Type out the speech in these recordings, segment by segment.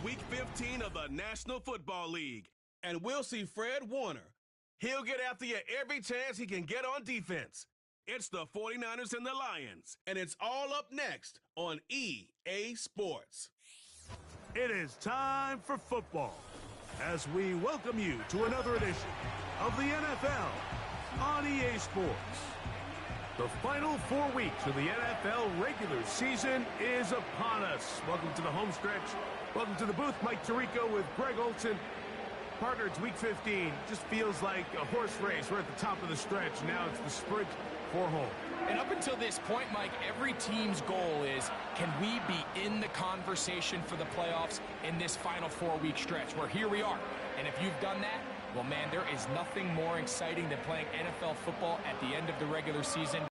Week 15 of the National Football League. And we'll see Fred Warner. He'll get after you every chance he can get on defense. It's the 49ers and the Lions, and it's all up next on EA Sports. It is time for football as we welcome you to another edition of the NFL on EA Sports. The final 4 weeks of the NFL regular season is upon us. Welcome to the home stretch. Welcome to the booth. Mike Tirico with Greg Olson. Partner, it's week 15. Just feels like a horse race. We're at the top of the stretch. Now it's the sprint for home. And up until this point, Mike, every team's goal is, can we be in the conversation for the playoffs in this final 4-week stretch? Where here we are. And if you've done that, well, man, there is nothing more exciting than playing NFL football at the end of the regular season.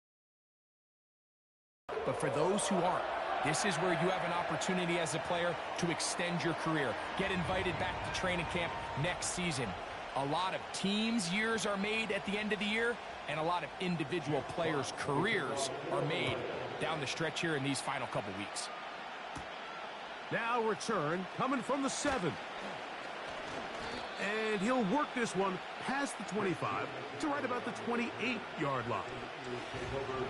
But for those who aren't, this is where you have an opportunity as a player to extend your career. Get invited back to training camp next season. A lot of teams' years are made at the end of the year, and a lot of individual players' careers are made down the stretch here in these final couple weeks. Now return coming from the 7. And he'll work this one past the 25 to right about the 28-yard line.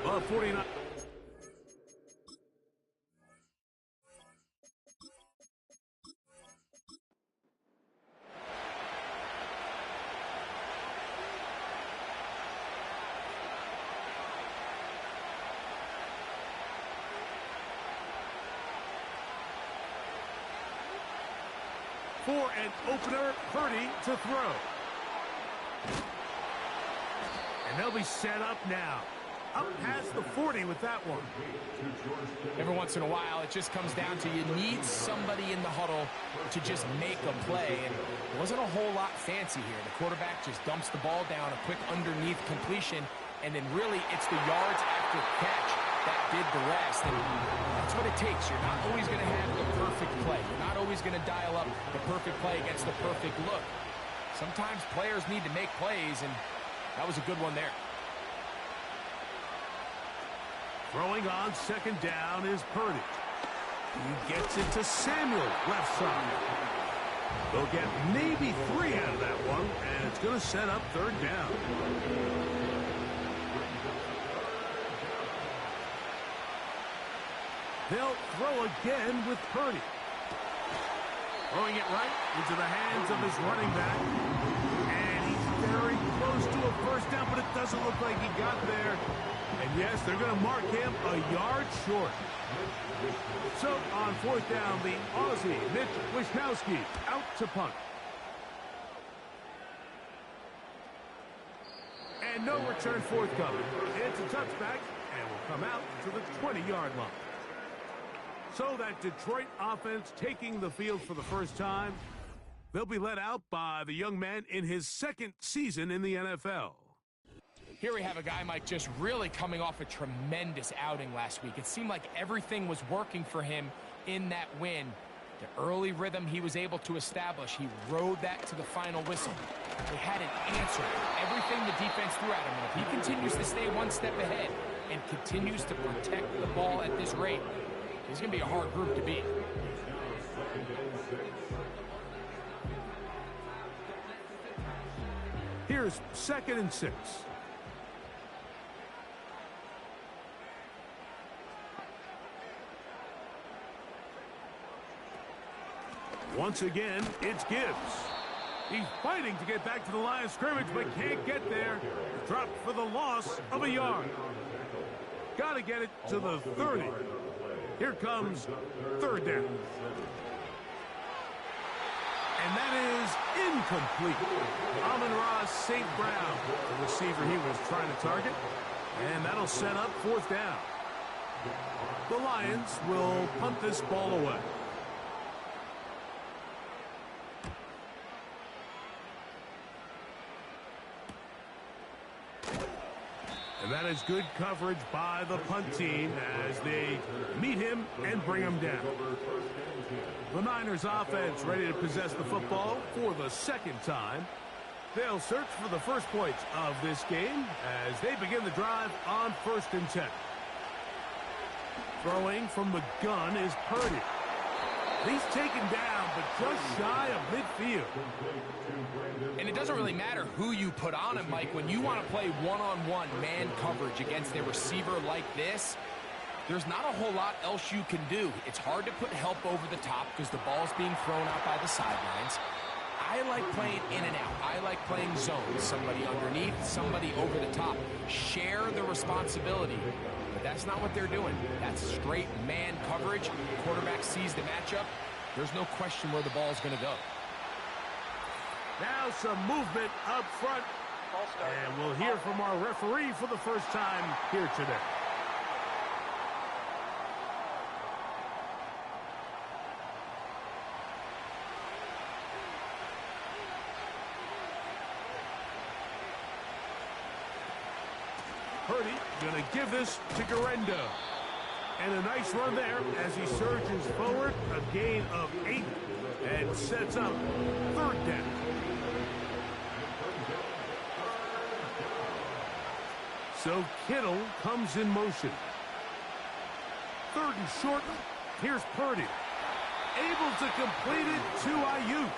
49. For an opener, Purdy to throw. And they'll be set up now. Up past the 40 with that one. Every once in a while, it just comes down to you need somebody in the huddle to just make a play. And it wasn't a whole lot fancy here. The quarterback just dumps the ball down, a quick underneath completion, and then really it's the yards after catch that did the rest. And that's what it takes. You're not always going to have the perfect play. You're not always going to dial up the perfect play against the perfect look. Sometimes players need to make plays, and that was a good one there. Throwing on second down is Purdy. He gets it to Samuel, left side. They'll get maybe 3 out of that one, and it's going to set up third down. They'll throw again with Purdy. Throwing it right into the hands of his running back. And he's very close to a first down, but it doesn't look like he got there. And yes, they're going to mark him a yard short. So on fourth down, the Aussie, Mitch Wisnowski, out to punt. And no return forthcoming. It's a touchback, and will come out to the 20-yard line. So that Detroit offense taking the field for the first time. They'll be led out by the young man in his second season in the NFL. Here we have a guy, Mike, just really coming off a tremendous outing last week. It seemed like everything was working for him in that win. The early rhythm he was able to establish, he rode that to the final whistle. They had an answer for everything the defense threw at him. And if he continues to stay one step ahead and continues to protect the ball at this rate, he's going to be a hard group to beat. Here's 2nd and 6. Once again, it's Gibbs. He's fighting to get back to the line of scrimmage, but can't get there. Dropped for the loss of a yard. Got to get it to the 30. Here comes third down. And that is incomplete. Amon-Ra St. Brown, the receiver he was trying to target. And that'll set up fourth down. The Lions will punt this ball away. And that is good coverage by the punt team as they meet him and bring him down. The Niners offense ready to possess the football for the second time. They'll search for the first points of this game as they begin the drive on 1st and 10. Throwing from the gun is Purdy. He's taken down, but just shy of midfield. And it doesn't really matter who you put on him, Mike. When you want to play one-on-one man coverage against a receiver like this, there's not a whole lot else you can do. It's hard to put help over the top because the ball's being thrown out by the sidelines. I like playing in and out. I like playing zones. Somebody underneath, somebody over the top. Share the responsibility. But that's not what they're doing. That's straight man coverage. Quarterback sees the matchup. There's no question where the ball's going to go. Now some movement up front. And we'll hear from our referee for the first time here today. Purdy going to give this to Garendo. And a nice run there as he surges forward. A gain of 8 and sets up third down. So Kittle comes in motion. Third and short. Here's Purdy. Able to complete it to Ayuk.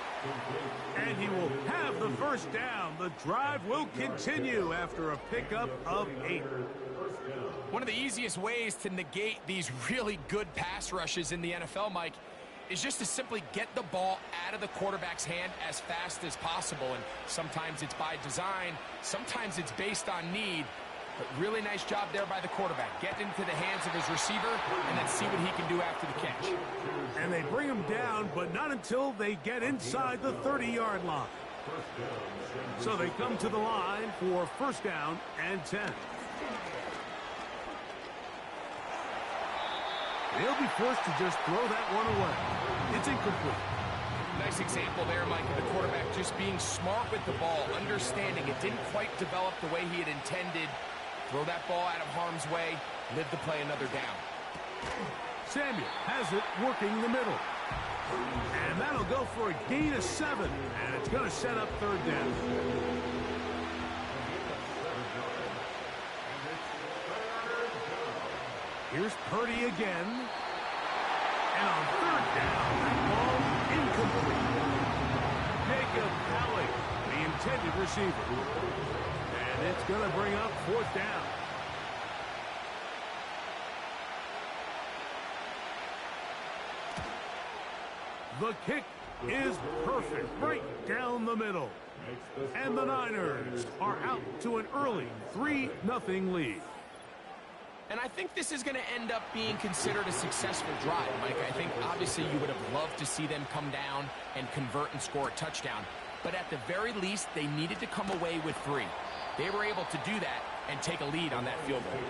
And he will have the first down. The drive will continue after a pickup of 8. One of the easiest ways to negate these really good pass rushes in the NFL, Mike, is just to simply get the ball out of the quarterback's hand as fast as possible. And sometimes it's by design, sometimes it's based on need. But really nice job there by the quarterback. Get into the hands of his receiver and then see what he can do after the catch. And they bring him down, but not until they get inside the 30-yard line. So they come to the line for first down and 10. They'll be forced to just throw that one away. It's incomplete. Nice example there, Mike, of the quarterback just being smart with the ball, understanding it didn't quite develop the way he had intended. Throw that ball out of harm's way, live to play another down. Samuel has it working the middle. And that'll go for a gain of 7. And it's going to set up third down. Here's Purdy again. And on third down, that ball incomplete. Jacob Allen, the intended receiver. And it's going to bring up fourth down. The kick is perfect, right down the middle. And the Niners are out to an early 3-0 lead. And I think this is going to end up being considered a successful drive, Mike. I think obviously you would have loved to see them come down and convert and score a touchdown. But at the very least, they needed to come away with 3. They were able to do that and take a lead on that field goal.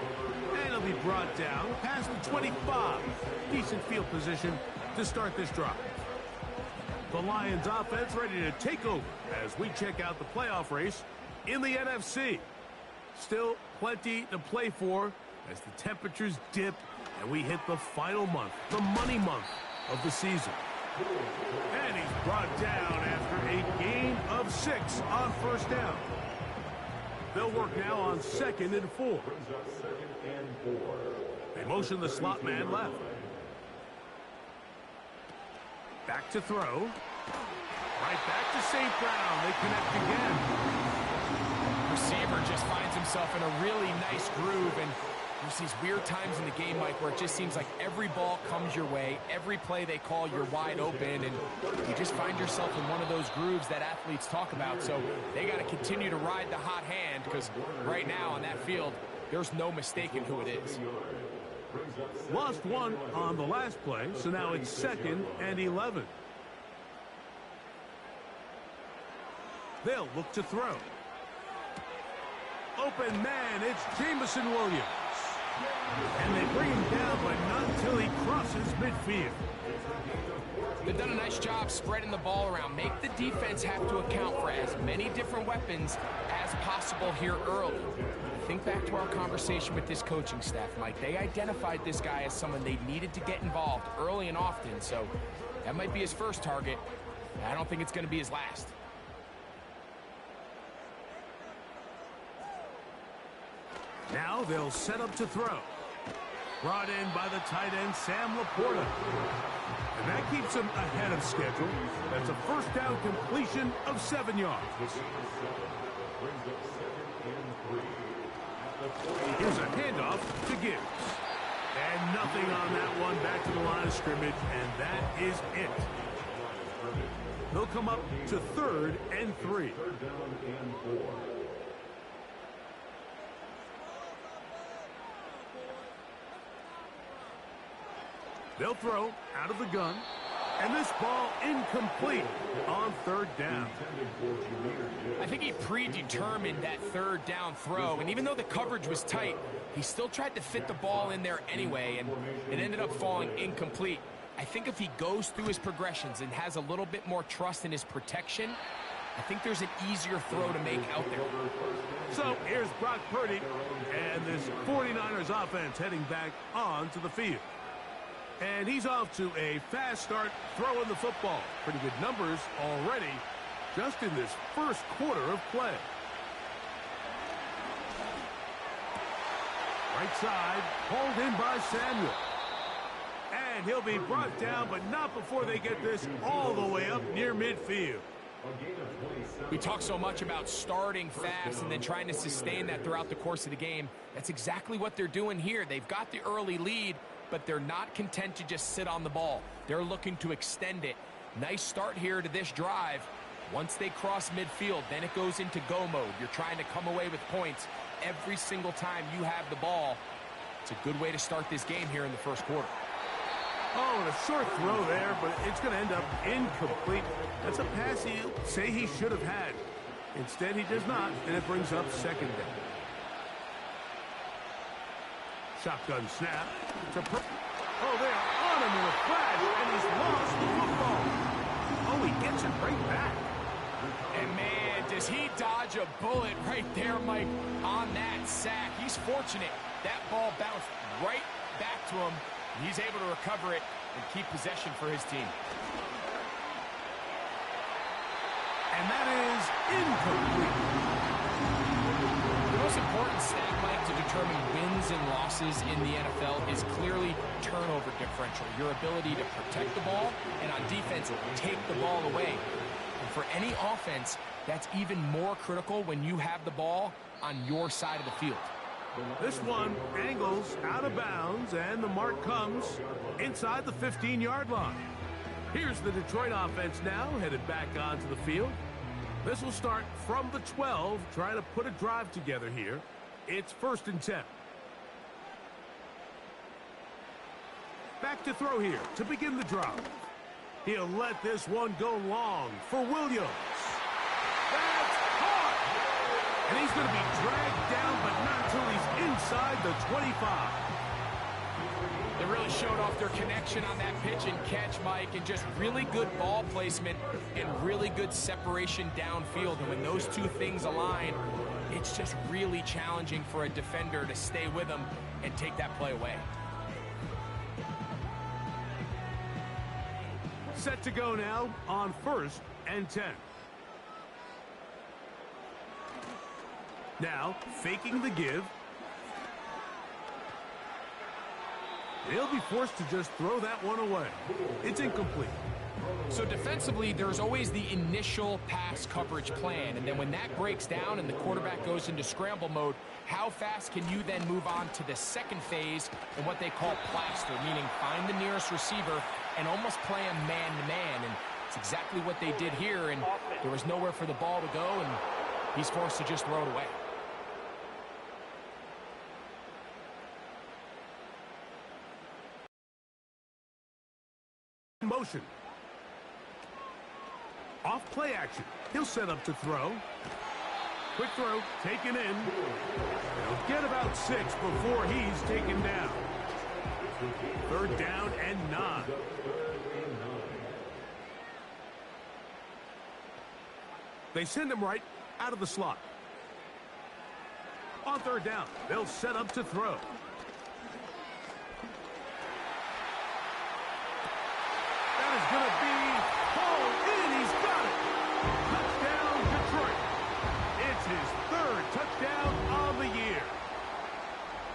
And it'll be brought down past the 25. Decent field position to start this drive. The Lions offense ready to take over as we check out the playoff race in the NFC. Still plenty to play for as the temperatures dip and we hit the final month, the money month of the season. And he's brought down after a gain of 6 on first down. They'll work now on 2nd and 4. They motion the slot man left. Back to throw. Right back to St. Brown. They connect again. Receiver just finds himself in a really nice groove, and there's these weird times in the game, Mike, where it just seems like every ball comes your way, every play they call, you're wide open, and you just find yourself in one of those grooves that athletes talk about. So they got to continue to ride the hot hand, because right now on that field, there's no mistaking who it is. Lost 1 on the last play, so now it's 2nd and 11. They'll look to throw. Open man, it's Jamison Williams. And they bring him down, but not until he crosses midfield. They've done a nice job spreading the ball around. Make the defense have to account for as many different weapons as possible here early. Think back to our conversation with this coaching staff, Mike. They identified this guy as someone they needed to get involved early and often, so that might be his first target. I don't think it's going to be his last. Now they'll set up to throw. Brought in by the tight end, Sam Laporta. And that keeps him ahead of schedule. That's a first down completion of 7 yards. Here's a handoff to Gibbs. And nothing on that one, back to the line of scrimmage, and that is it. They'll come up to 3rd and 3. They'll throw out of the gun. And this ball incomplete on 3rd down. I think he predetermined that 3rd down throw, and even though the coverage was tight, he still tried to fit the ball in there anyway, and it ended up falling incomplete. I think if he goes through his progressions and has a little bit more trust in his protection, I think there's an easier throw to make out there. So here's Brock Purdy, and this 49ers offense heading back onto the field. And he's off to a fast start throwing the football. Pretty good numbers already just in this first quarter of play. Right side, pulled in by Samuel. And he'll be brought down, but not before they get this all the way up near midfield. We talk so much about starting fast and then trying to sustain that throughout the course of the game. That's exactly what they're doing here. They've got the early lead, but they're not content to just sit on the ball. They're looking to extend it. Nice start here to this drive. Once they cross midfield, then it goes into go mode. You're trying to come away with points every single time you have the ball. It's a good way to start this game here in the first quarter. Oh, and a short throw there, but it's going to end up incomplete. That's a pass he'll say he should have had. Instead, he does not, and it brings up 2nd down. Shotgun snap. Oh, they are on him in a flash, and he's lost the football. Oh, he gets it right back. And, man, does he dodge a bullet right there, Mike, on that sack. He's fortunate. That ball bounced right back to him. He's able to recover it and keep possession for his team. And that is incomplete. The most important stat, Mike, to determine wins and losses in the NFL is clearly turnover differential, your ability to protect the ball and on defense take the ball away. And for any offense, that's even more critical when you have the ball on your side of the field. This one angles out of bounds, and the mark comes inside the 15-yard line. Here's the Detroit offense now, headed back onto the field. This will start from the 12, trying to put a drive together here. It's 1st and 10. Back to throw here to begin the drive. He'll let this one go long for Williams. That's hard! And he's going to be dragged down, but not until he's inside the 25. They really showed off their connection on that pitch and catch, Mike, and just really good ball placement and really good separation downfield. And when those two things align, it's just really challenging for a defender to stay with them and take that play away. Set to go now on 1st and 10. Now, faking the give. They'll be forced to just throw that one away. It's incomplete. So defensively, there's always the initial pass coverage plan, and then when that breaks down and the quarterback goes into scramble mode, how fast can you then move on to the second phase in what they call plaster, meaning find the nearest receiver and almost play him man-to-man, and it's exactly what they did here, and there was nowhere for the ball to go, and he's forced to just throw it away. Motion. Off play action. He'll set up to throw. Quick throw, taken in. He'll get about 6 before he's taken down. 3rd down and 9. They send him right out of the slot. On 3rd down, they'll set up to throw. That is going to be hauled in. He's got it. Touchdown, Detroit. It's his 3rd touchdown of the year.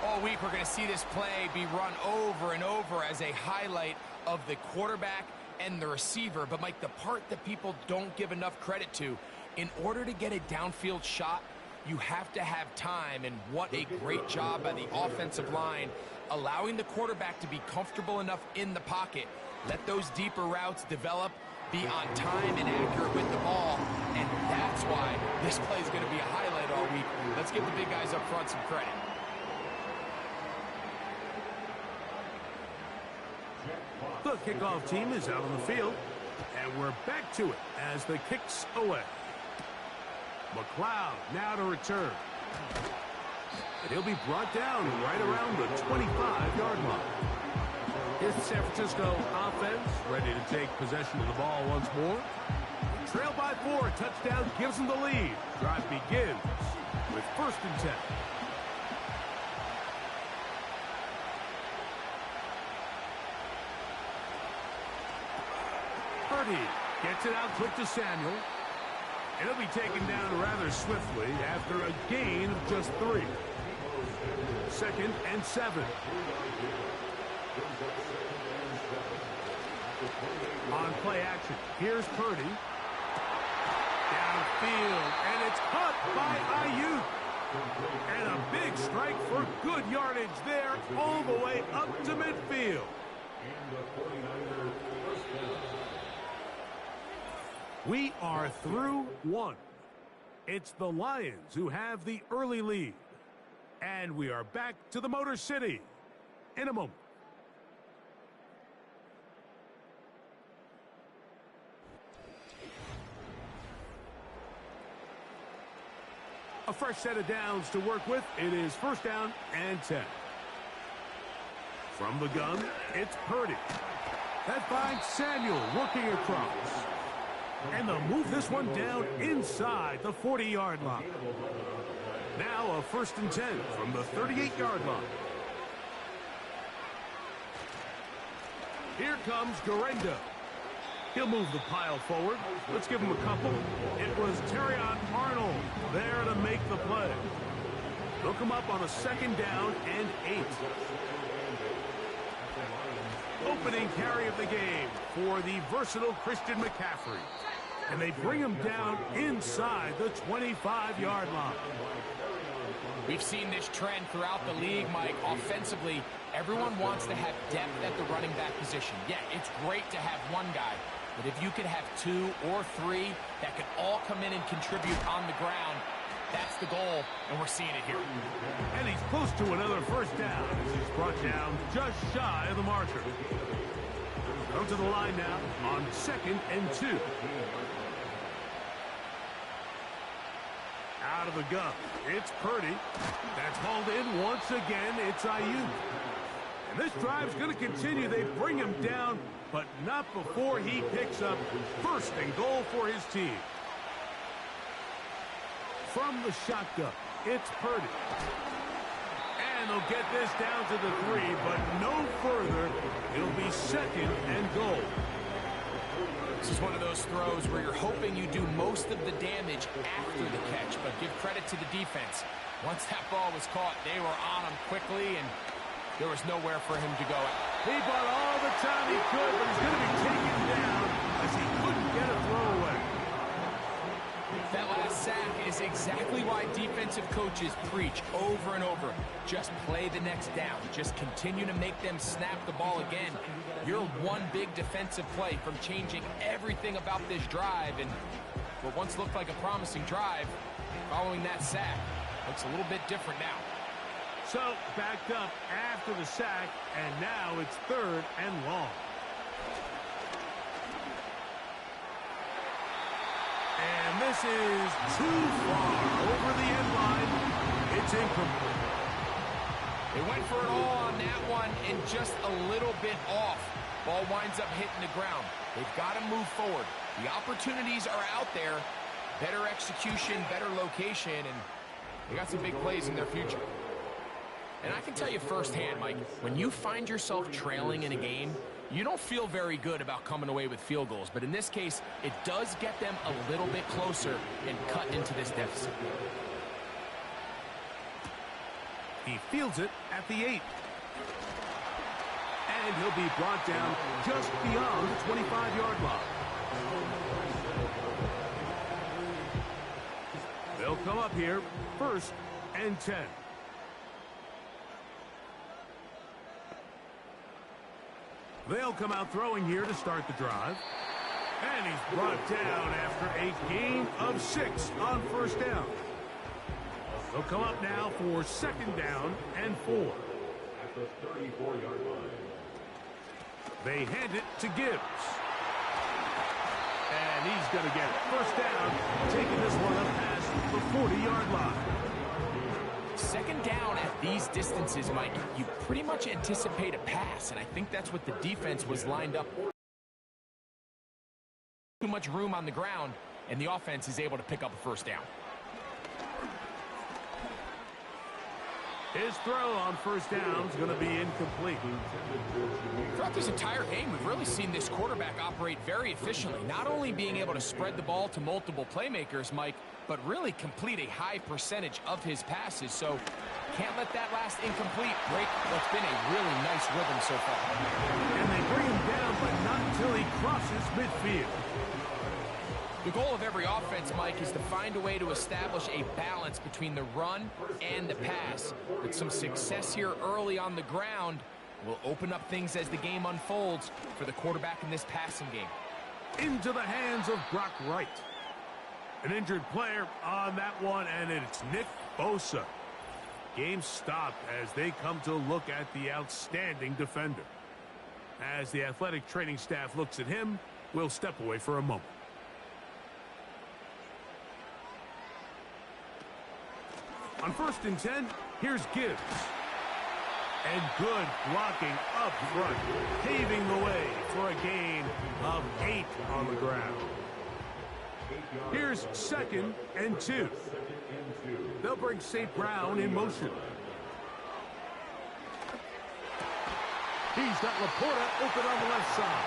All week, we're going to see this play be run over and over as a highlight of the quarterback and the receiver. But, Mike, the part that people don't give enough credit to, in order to get a downfield shot, you have to have time, and what a great job by the offensive line, allowing the quarterback to be comfortable enough in the pocket, let those deeper routes develop, be on time and accurate with the ball, and that's why this play is going to be a highlight all week. Let's give the big guys up front some credit. The kickoff team is out on the field, and we're back to it as the kick's away. McLeod now to return. And he'll be brought down right around the 25-yard line. Here's the San Francisco offense ready to take possession of the ball once more. Trail by 4, touchdown gives them the lead. Drive begins with 1st and 10. Purdy gets it out quick to Samuel. And he'll be taken down rather swiftly after a gain of just 3. 2nd and 7. On play action, here's Purdy. Downfield, and it's caught by Ayuk. And a big strike for good yardage there all the way up to midfield. We are through 1. It's the Lions who have the early lead. And we are back to the Motor City in a moment. A fresh set of downs to work with. It is 1st down and 10. From the gun, it's Purdy. That finds Samuel working across. And they'll move this one down inside the 40-yard line. Now a 1st and 10 from the 38-yard line. Here comes Garendo. He'll move the pile forward. Let's give him a couple. It was Terrion Arnold there to make the play. They'll come up on a 2nd down and 8. Opening carry of the game for the versatile Christian McCaffrey. And they bring him down inside the 25-yard line. We've seen this trend throughout the league, Mike. Offensively, everyone wants to have depth at the running back position. Yeah, it's great to have one guy, but if you could have 2 or 3 that could all come in and contribute on the ground, that's the goal, and we're seeing it here. And he's close to another 1st down as he's brought down just shy of the marker. Go to the line now on 2nd and 2. Out of the gun, it's Purdy. That's hauled in once again. It's Ayuk. And this drive's going to continue. They bring him down, but not before he picks up 1st and goal for his team. From the shotgun, it's Purdy. And they'll get this down to the 3, but no further. It'll be 2nd and goal. This is one of those throws where you're hoping you do most of the damage after the catch, but give credit to the defense. Once that ball was caught, they were on him quickly, and there was nowhere for him to go. He bought all the time he could, but he's going to be taken down as he couldn't get a throw away. That last sack is exactly why defensive coaches preach over and over. Just play the next down. Just continue to make them snap the ball again. You're one big defensive play from changing everything about this drive, and what once looked like a promising drive, following that sack, looks a little bit different now. So, backed up after the sack, and now it's 3rd and long. And this is too far over the end line. It's incomplete. They went for it all on that one and just a little bit off. Ball winds up hitting the ground. They've got to move forward. The opportunities are out there. Better execution, better location, and they got some big plays in their future. And I can tell you firsthand, Mike, when you find yourself trailing in a game, you don't feel very good about coming away with field goals. But in this case, it does get them a little bit closer and cut into this deficit. He fields it at the 8. and he'll be brought down just beyond the 25-yard line. They'll come up here, 1st and 10. They'll come out throwing here to start the drive. And he's brought down after a gain of 6 on 1st down. They'll come up now for 2nd down and 4. At the 34-yard line. They hand it to Gibbs. And he's going to get it. 1st down, taking this one up past the 40-yard line. 2nd down at these distances, Mike, you pretty much anticipate a pass, and I think that's what the defense was lined up. Too much room on the ground, and the offense is able to pick up a 1st down. His throw on 1st down is going to be incomplete. Throughout this entire game, we've really seen this quarterback operate very efficiently, not only being able to spread the ball to multiple playmakers, Mike, but really complete a high percentage of his passes. So can't let that last incomplete break what's been a really nice rhythm so far. And they bring him down, but not until he crosses midfield. The goal of every offense, Mike, is to find a way to establish a balance between the run and the pass. With some success here early on the ground will open up things as the game unfolds for the quarterback in this passing game. Into the hands of Brock Wright. An injured player on that one, and it's Nick Bosa. Game stopped as they come to look at the outstanding defender. As the athletic training staff looks at him, we'll step away for a moment. On 1st and 10, here's Gibbs. And good blocking up front, paving the way for a gain of 8 on the ground. Here's 2nd and 2. They'll bring St. Brown in motion. He's got Laporta open on the left side.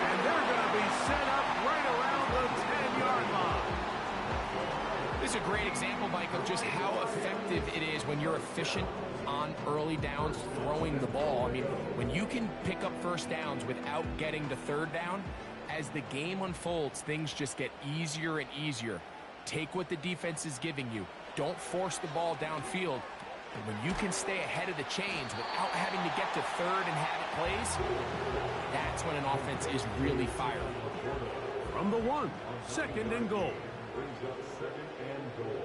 And they're going to be set up right around the 10-yard line. This is a great example, Mike, of just how effective it is when you're efficient on early downs throwing the ball. I mean, when you can pick up 1st downs without getting to 3rd down, as the game unfolds, things just get easier and easier. Take what the defense is giving you. Don't force the ball downfield. And when you can stay ahead of the chains without having to get to 3rd and have it plays, that's when an offense is really firing. From the 1, 2nd and goal. Brings up 2nd and goal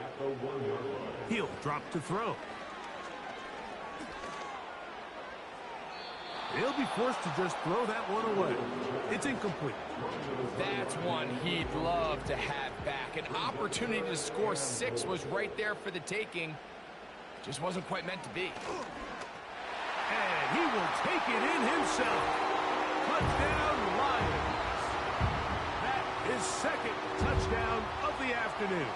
at the 1-yard line. He'll drop to throw. He'll be forced to just throw that one away. It's incomplete. That's one he'd love to have back. An opportunity to score 6 was right there for the taking. Just wasn't quite meant to be. And he will take it in himself. Touchdown, Lions. His 2nd touchdown of the afternoon.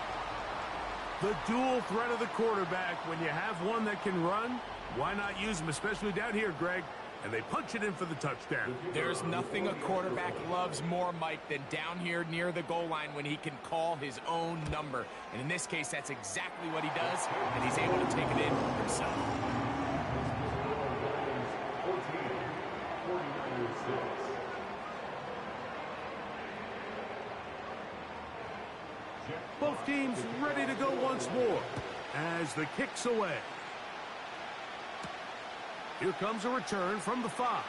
The dual threat of the quarterback. When you have one that can run, why not use him, especially down here, Greg? And they punch it in for the touchdown. There's nothing a quarterback loves more, Mike, than down here near the goal line when he can call his own number. And in this case, that's exactly what he does, and he's able to take it in himself. 14, 49-6. Both teams ready to go once more as the kick's away. Here comes a return from the 5.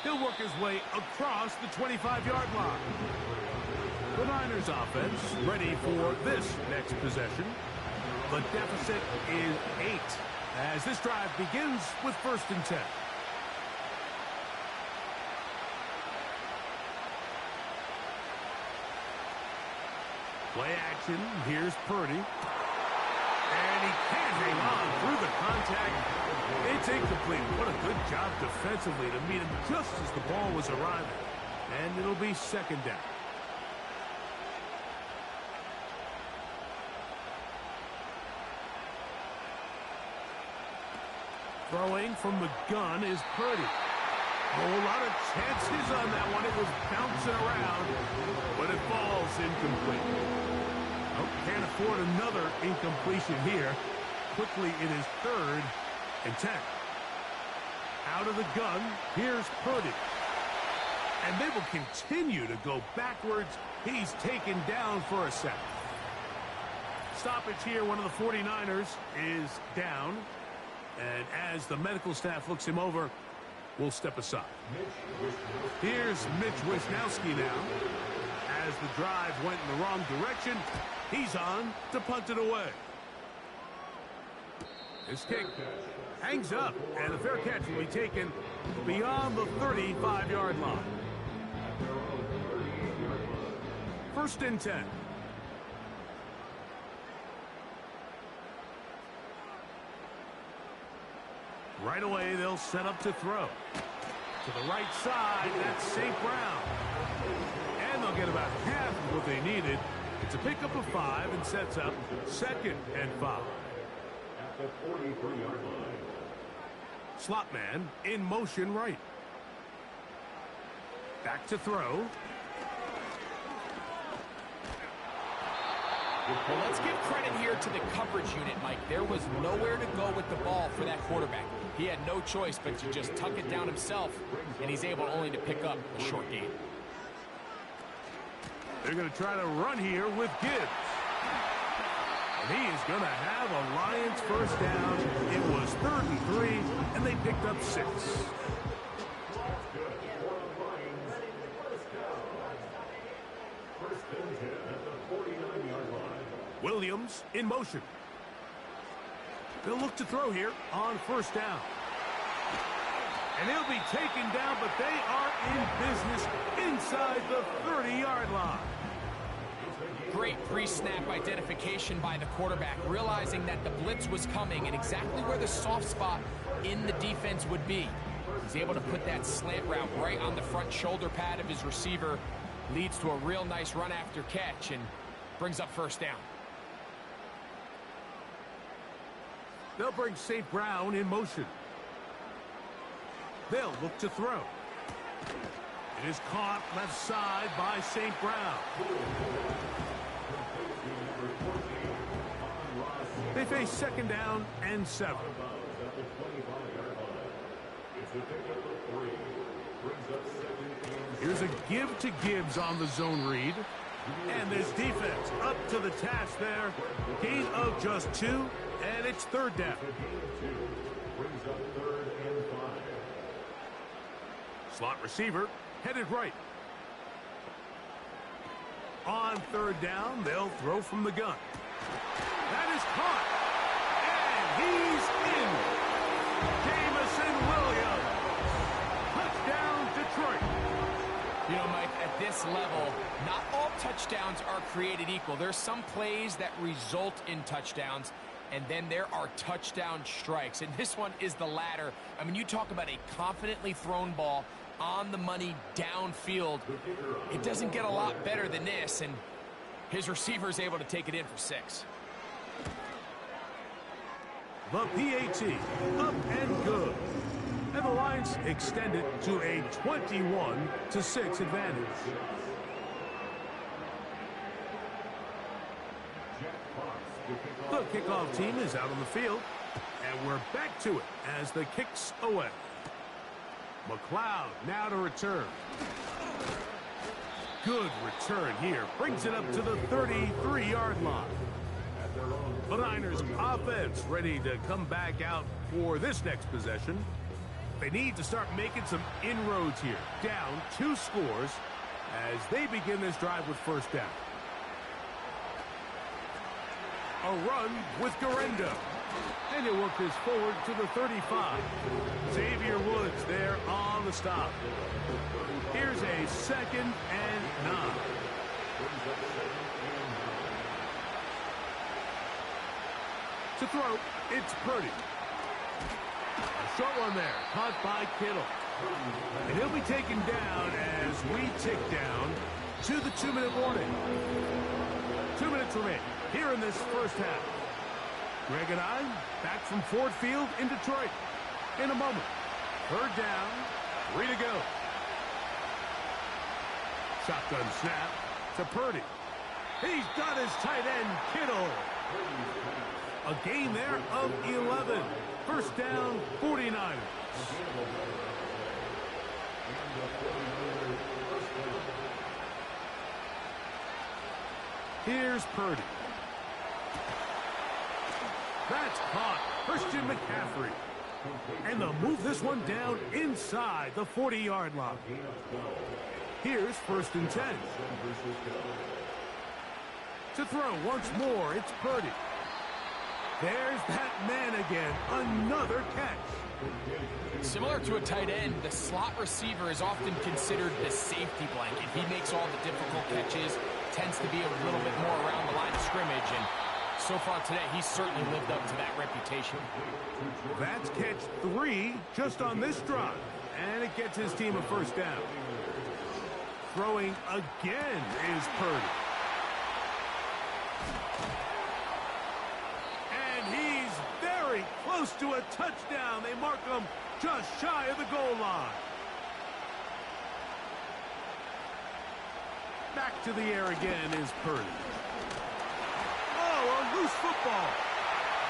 He'll work his way across the 25-yard line. The Niners offense ready for this next possession. The deficit is 8 as this drive begins with 1st and 10. Play action. Here's Purdy. And he can't hang on through the contact. It's incomplete. What a good job defensively to meet him just as the ball was arriving. And it'll be 2nd down. Throwing from the gun is Purdy. A whole lot of chances on that one. It was bouncing around, but it falls incomplete. Oh, can't afford another incompletion here. Quickly, it is 3rd and 10. Out of the gun, here's Purdy. And they will continue to go backwards. He's taken down for a sack. Stoppage here, one of the 49ers is down. And as the medical staff looks him over, we'll step aside. Here's Mitch Wisnowski now. As the drive went in the wrong direction, he's on to punt it away. This kick hangs up, and the fair catch will be taken beyond the 35-yard line. 1st and 10. Right away, they'll set up to throw. To the right side, that's St. Brown. And they'll get about half of what they needed. It's a pickup of 5 and sets up 2nd and 5. At the 43-yard line. Slot man in motion right. Back to throw. Well, let's give credit here to the coverage unit, Mike. There was nowhere to go with the ball for that quarterback. He had no choice but to just tuck it down himself, and he's able only to pick up a short gain. They're going to try to run here with Gibbs. And he is going to have a Lions first down. It was 3rd and 3, and they picked up 6. Williams in motion. They'll look to throw here on 1st down. And he'll be taken down, but they are in business inside the 30-yard line. Great pre-snap identification by the quarterback, realizing that the blitz was coming and exactly where the soft spot in the defense would be. He's able to put that slant route right on the front shoulder pad of his receiver. Leads to a real nice run after catch and brings up 1st down. They'll bring St. Brown in motion. They'll look to throw. It is caught left side by St. Brown. They face 2nd down and 7. Here's a give to Gibbs on the zone read. And this defense up to the task there. Gain of just 2, and it's 3rd down. Slot receiver headed right. On 3rd down, they'll throw from the gun. That is caught. And he's in. Jamison Williams. Touchdown, Detroit. You know, Mike, at this level, not all touchdowns are created equal. There's some plays that result in touchdowns, and then there are touchdown strikes. And this one is the latter. I mean, you talk about a confidently thrown ball on the money downfield. It doesn't get a lot better than this, and his receiver is able to take it in for 6. The PAT, up and good. And the Lions extend it to a 21-6 advantage. The kickoff team is out on the field, and we're back to it as the kick's away. McLeod now to return. Good return here. Brings it up to the 33-yard line. The Niners offense ready to come back out for this next possession. They need to start making some inroads here. Down 2 scores as they begin this drive with 1st down. A run with Garendo. And he'll work this forward to the 35. Xavier Woods there on the stop. Here's a 2nd and 9. To throw, it's Purdy. A short one there, caught by Kittle. And he'll be taken down as we tick down to the 2-minute warning. 2 minutes remain here in this first half. Greg and I back from Ford Field in Detroit in a moment. 3rd down, 3 to go. Shotgun snap to Purdy. He's got his tight end, Kittle. A gain there of 11. 1st down, 49ers. Here's Purdy. That's caught. Christian McCaffrey. And they'll move this one down inside the 40-yard line. Here's 1st and 10. To throw once more, it's Purdy. There's that man again. Another catch. Similar to a tight end, the slot receiver is often considered the safety blanket. He makes all the difficult catches, tends to be a little bit more around the line of scrimmage, and so far today, he's certainly lived up to that reputation. That's catch 3 just on this drive, and it gets his team a 1st down. Throwing again is Purdy. And he's very close to a touchdown. They mark him just shy of the goal line. Back to the air again is Purdy. Oh, a loose football.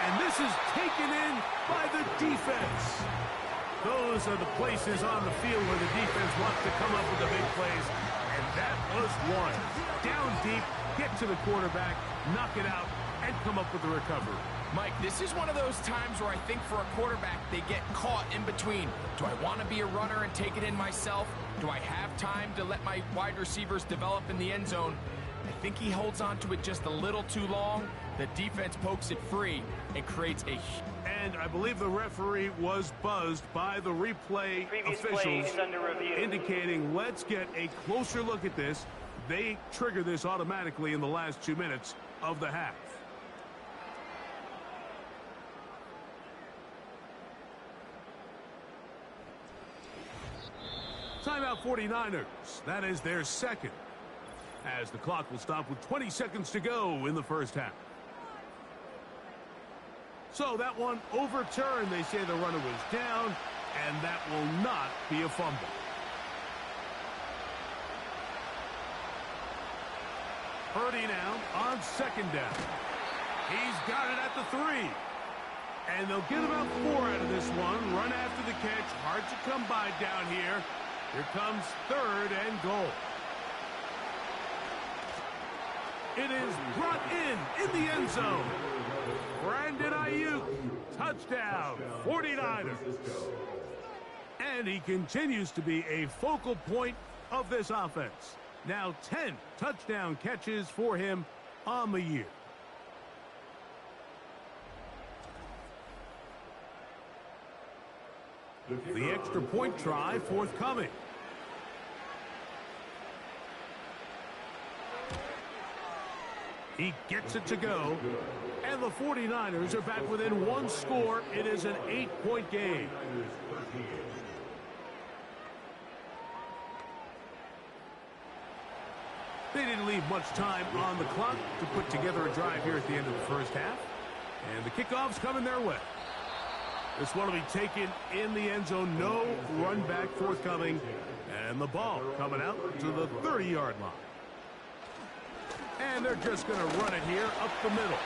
And this is taken in by the defense. Those are the places on the field where the defense wants to come up with the big plays. And that was one. Down deep, get to the quarterback, knock it out, and come up with the recovery. Mike, this is one of those times where I think for a quarterback, they get caught in between. Do I want to be a runner and take it in myself? Do I have time to let my wide receivers develop in the end zone? I think he holds on to it just a little too long. The defense pokes it free and creates a... And I believe the referee was buzzed by the replay officials, indicating let's get a closer look at this. They trigger this automatically in the last 2 minutes of the half. Timeout 49ers. That is their 2nd. As the clock will stop with 20 seconds to go in the 1st half. So that one overturned. They say the runner was down, and that will not be a fumble. Purdy now on 2nd down. He's got it at the 3. And they'll get about 4 out of this one. Run after the catch. Hard to come by down here. Here comes 3rd and goal. It is brought in the end zone. Brandon Ayuk, touchdown, 49ers. And he continues to be a focal point of this offense. Now 10 touchdown catches for him on the year. The extra point try forthcoming. He gets it to go. And the 49ers are back within 1 score. It is an 8-point game. They didn't leave much time on the clock to put together a drive here at the end of the 1st half. And the kickoff's coming their way. This one will be taken in the end zone. No run back forthcoming. And the ball coming out to the 30-yard line. And they're just going to run it here up the middle.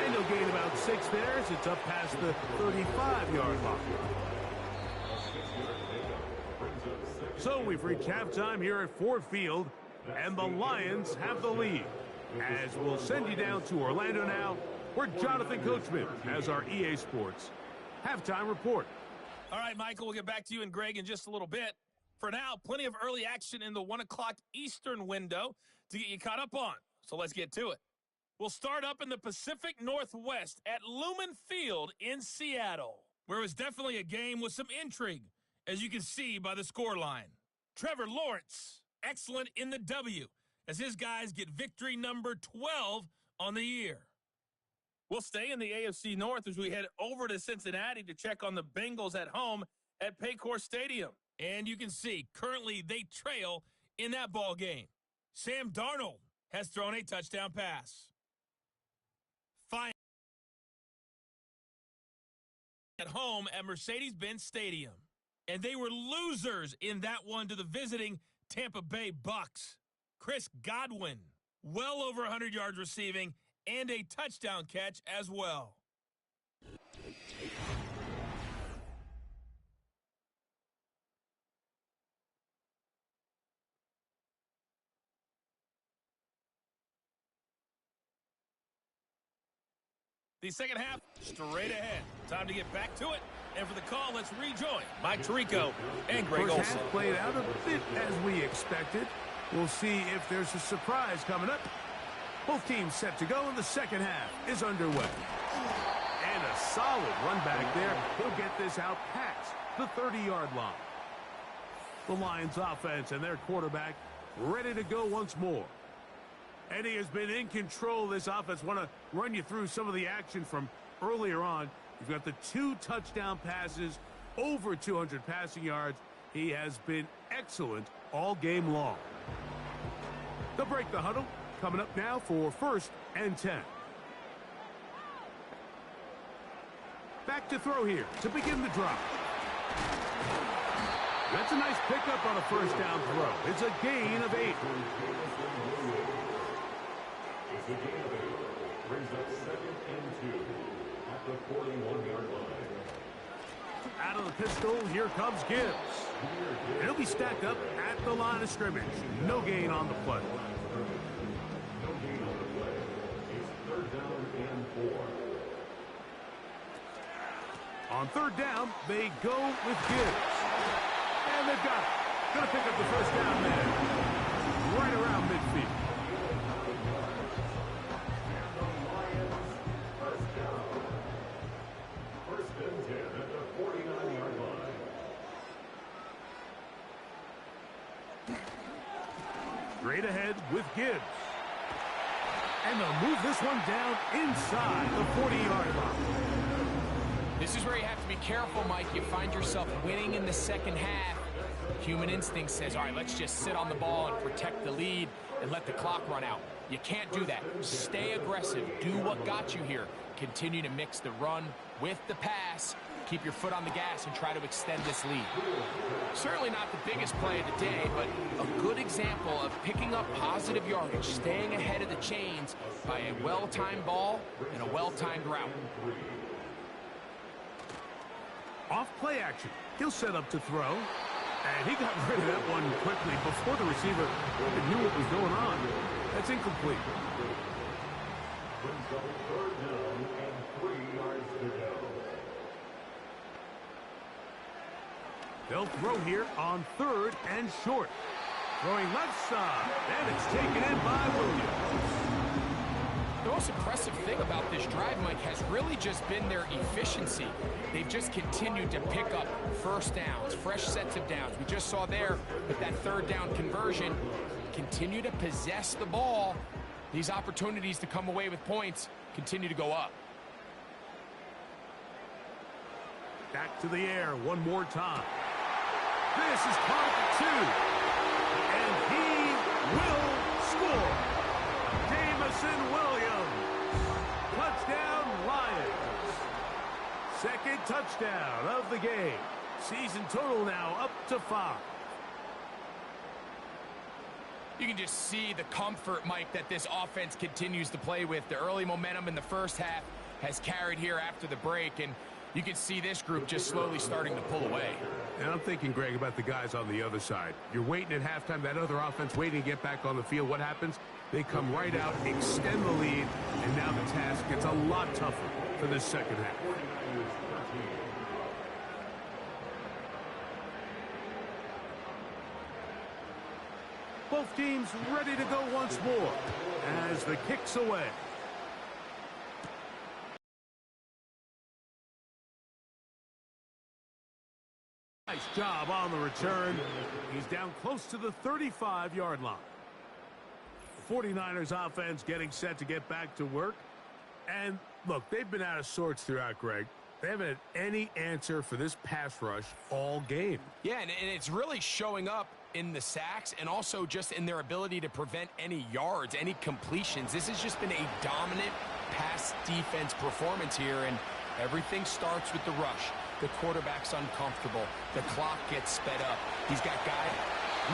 And he'll gain about 6 there as it's up past the 35-yard line. So we've reached halftime here at Ford Field, and the Lions have the lead. As we'll send you down to Orlando now, where Jonathan Coachman has our EA Sports halftime report. All right, Michael, we'll get back to you and Greg in just a little bit. For now, plenty of early action in the 1 o'clock Eastern window to get you caught up on. So let's get to it. We'll start up in the Pacific Northwest at Lumen Field in Seattle, where it was definitely a game with some intrigue, as you can see by the scoreline. Trevor Lawrence, excellent in the W, as his guys get victory number 12 on the year. We'll stay in the AFC North as we head over to Cincinnati to check on the Bengals at home at Paycor Stadium. And you can see, currently they trail in that ball game. Sam Darnold has thrown a touchdown pass. Fine at home at Mercedes-Benz Stadium. And they were losers in that one to the visiting Tampa Bay Bucks. Chris Godwin, well over 100 yards receiving and a touchdown catch as well. The second half, straight ahead. Time to get back to it. And for the call, let's rejoin Mike Tirico and Greg Olson. First half played out a bit as we expected. We'll see if there's a surprise coming up. Both teams set to go, and the second half is underway. And a solid run back there. He'll get this out past the 30-yard line. The Lions offense and their quarterback ready to go once more. And he has been in control of this offense. Want to run you through some of the action from earlier on. You've got the 2 touchdown passes, over 200 passing yards. He has been excellent all game long. They'll break the huddle. Coming up now for 1st and 10. Back to throw here to begin the drive. That's a nice pickup on a first down throw. It's a gain of 8. It's a gain of 8. Brings up 2nd and 2 at the 41-yard line. Out of the pistol, here comes Gibbs. It'll be stacked up at the line of scrimmage. No gain on the play. No gain on the play. It's 3rd down and 4. On 3rd down, they go with Gibbs. And they've got it. Going to pick up the first down there. Right around midfield. And the Lions, first down. 1st and 10 at the 49-yard line. Straight ahead with Gibbs. And they'll move this one down inside the 40-yard line. This is where you have to be careful, Mike. You find yourself winning in the second half. Human instinct says, all right, let's just sit on the ball and protect the lead and let the clock run out. You can't do that. Stay aggressive. Do what got you here. Continue to mix the run with the pass. Keep your foot on the gas and try to extend this lead. Certainly not the biggest play of the day, but a good example of picking up positive yardage, staying ahead of the chains by a well-timed ball and a well-timed route. Off play action. He'll set up to throw. And he got rid of that one quickly before the receiver even knew what was going on. That's incomplete. Brings up 3rd down and 3 yards to go. They'll throw here on 3rd and short. Throwing left side. And it's taken in by Williams. The most impressive thing about this drive, Mike, has really just been their efficiency. They've just continued to pick up first downs, fresh sets of downs. We just saw there with that 3rd down conversion, continue to possess the ball. These opportunities to come away with points continue to go up. Back to the air one more time. This is caught at 2. And he will score. Jamison Williams. Touchdown, Lions. 2nd touchdown of the game. Season total now up to 5. You can just see the comfort, Mike, that this offense continues to play with. The early momentum in the first half has carried here after the break, and you can see this group just slowly starting to pull away. And I'm thinking, Greg, about the guys on the other side. You're waiting at halftime, that other offense waiting to get back on the field. What happens? They come right out, extend the lead, and now the task gets a lot tougher for this second half. Both teams ready to go once more as the kick's away. Nice job on the return. He's down close to the 35-yard line. The 49ers offense getting set to get back to work. And look, they've been out of sorts throughout, Greg. They haven't had any answer for this pass rush all game. Yeah, and it's really showing up in the sacks and also just in their ability to prevent any yards, any completions. This has just been a dominant pass defense performance here, and everything starts with the rush. The quarterback's uncomfortable. The clock gets sped up. He's got guys.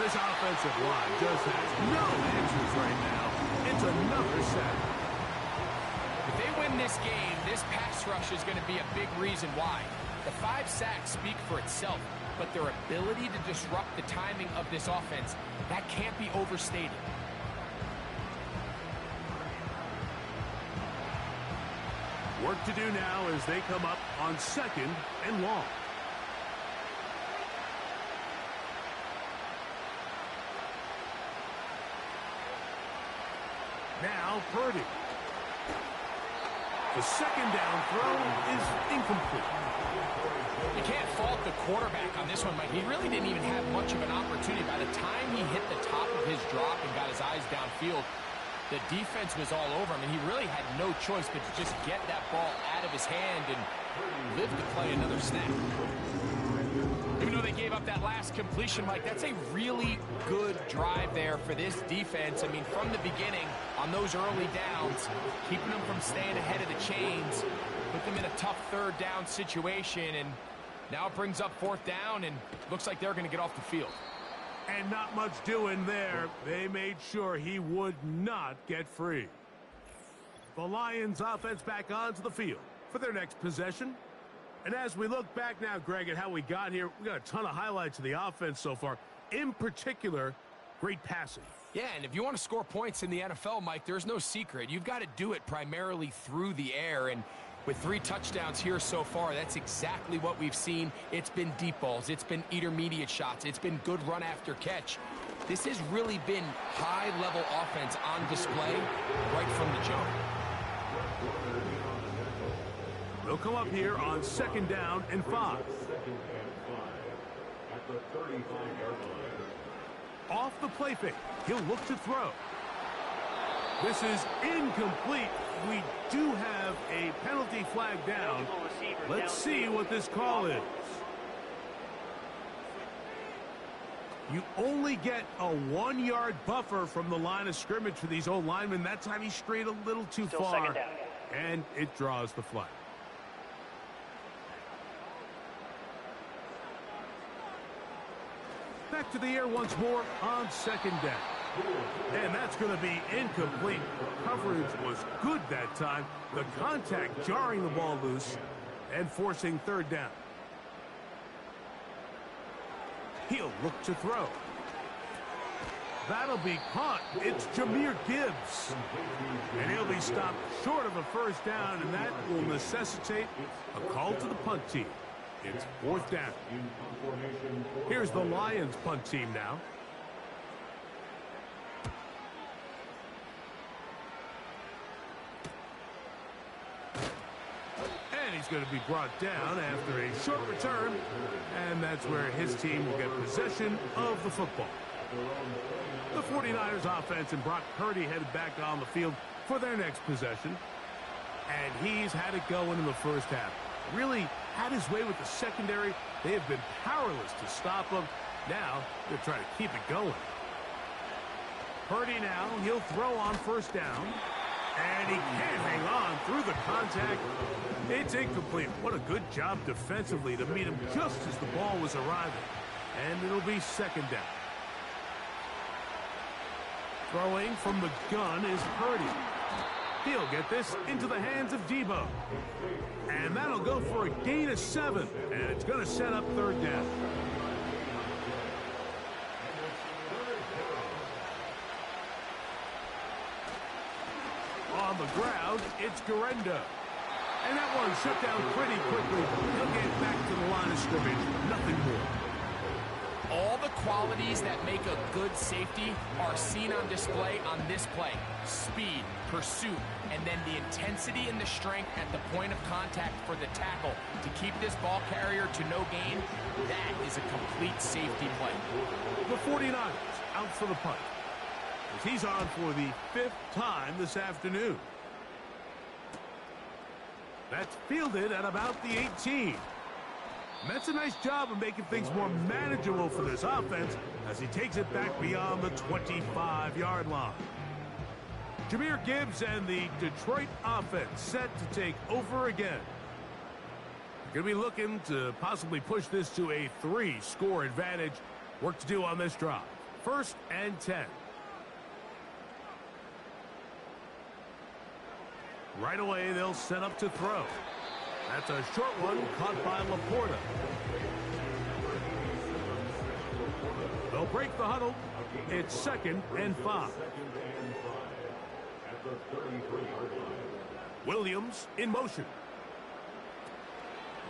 This offensive line just has no answers right now. It's another sack. If they win this game, this pass rush is going to be a big reason why. The 5 sacks speak for itself, but their ability to disrupt the timing of this offense, that can't be overstated. Work to do now as they come up on 2nd and long. Now Purdy. The second down throw is incomplete. You can't fault the quarterback on this one, Mike. He really didn't even have much of an opportunity. By the time he hit the top of his drop and got his eyes downfield, the defense was all over him, and he really had no choice but to just get that ball out of his hand and live to play another snap. Even though they gave up that last completion, Mike, that's a really good drive there for this defense. I mean, from the beginning, on those early downs, keeping them from staying ahead of the chains, put them in a tough third down situation, and now it brings up 4th down, and looks like they're going to get off the field. And not much doing there. They made sure he would not get free. The Lions offense back onto the field for their next possession. And as we look back now, Greg, at how we got here, we got a ton of highlights of the offense so far. In particular, great passing. Yeah, and if you want to score points in the NFL, Mike, there's no secret. You've got to do it primarily through the air, and with 3 touchdowns here so far, that's exactly what we've seen. It's been deep balls. It's been intermediate shots. It's been good run after catch. This has really been high-level offense on display right from the jump. They'll come up here on 2nd down and 5. At the 35-yard line. Off the play fake, he'll look to throw. This is incomplete. We do have a penalty flag down. Let's see what this call is. You only get a 1-yard buffer from the line of scrimmage for these old linemen. That time he strayed a little too far, and it draws the flag. Back to the air once more on 2nd down. And that's going to be incomplete. Coverage was good that time. The contact jarring the ball loose and forcing 3rd down. He'll look to throw. That'll be caught. It's Jahmyr Gibbs. And he'll be stopped short of a 1st down, and that will necessitate a call to the punt team. It's 4th down. Here's the Lions punt team now. And he's going to be brought down after a short return, and that's where his team will get possession of the football. The 49ers offense and Brock Purdy headed back on the field for their next possession, and he's had it going in the first half. Really had his way with the secondary. They have been powerless to stop him. Now they're trying to keep it going. Purdy now, he'll throw on 1st down. And he can't hang on through the contact. It's incomplete. What a good job defensively to meet him just as the ball was arriving. And it'll be 2nd down. Throwing from the gun is Purdy. He'll get this into the hands of Debo. And that'll go for a gain of 7. And it's going to set up 3rd down. On the ground, it's Garendo. And that one shut down pretty quickly. He'll get back to the line of scrimmage. Nothing more. All the qualities that make a good safety are seen on display on this play. Speed, pursuit, and then the intensity and the strength at the point of contact for the tackle to keep this ball carrier to no gain. That is a complete safety play. The 49ers out for the punt, as he's on for the 5th time this afternoon. That's fielded at about the 18. And that's a nice job of making things more manageable for this offense as he takes it back beyond the 25-yard line. Jahmyr Gibbs and the Detroit offense set to take over again. Going to be looking to possibly push this to a 3-score advantage. Work to do on this drive. 1st and 10. Right away, they'll set up to throw. That's a short one caught by Laporta. They'll break the huddle. It's 2nd and 5. Williams in motion.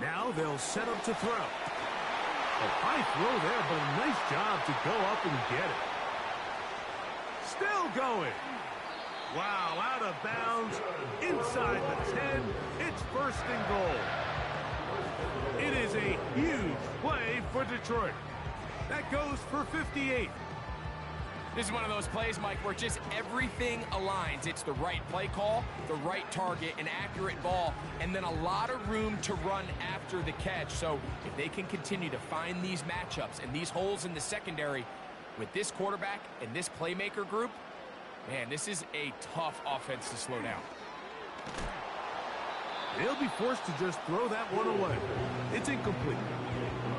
Now they'll set up to throw. A high throw there, but a nice job to go up and get it. Still going. Wow, out of bounds, inside the 10. It's first and goal. It is a huge play for Detroit. That goes for 58. This is one of those plays, Mike, where just everything aligns. It's the right play call, the right target, an accurate ball, and then a lot of room to run after the catch. So if they can continue to find these matchups and these holes in the secondary with this quarterback and this playmaker group, man, this is a tough offense to slow down. They'll be forced to just throw that one away. It's incomplete.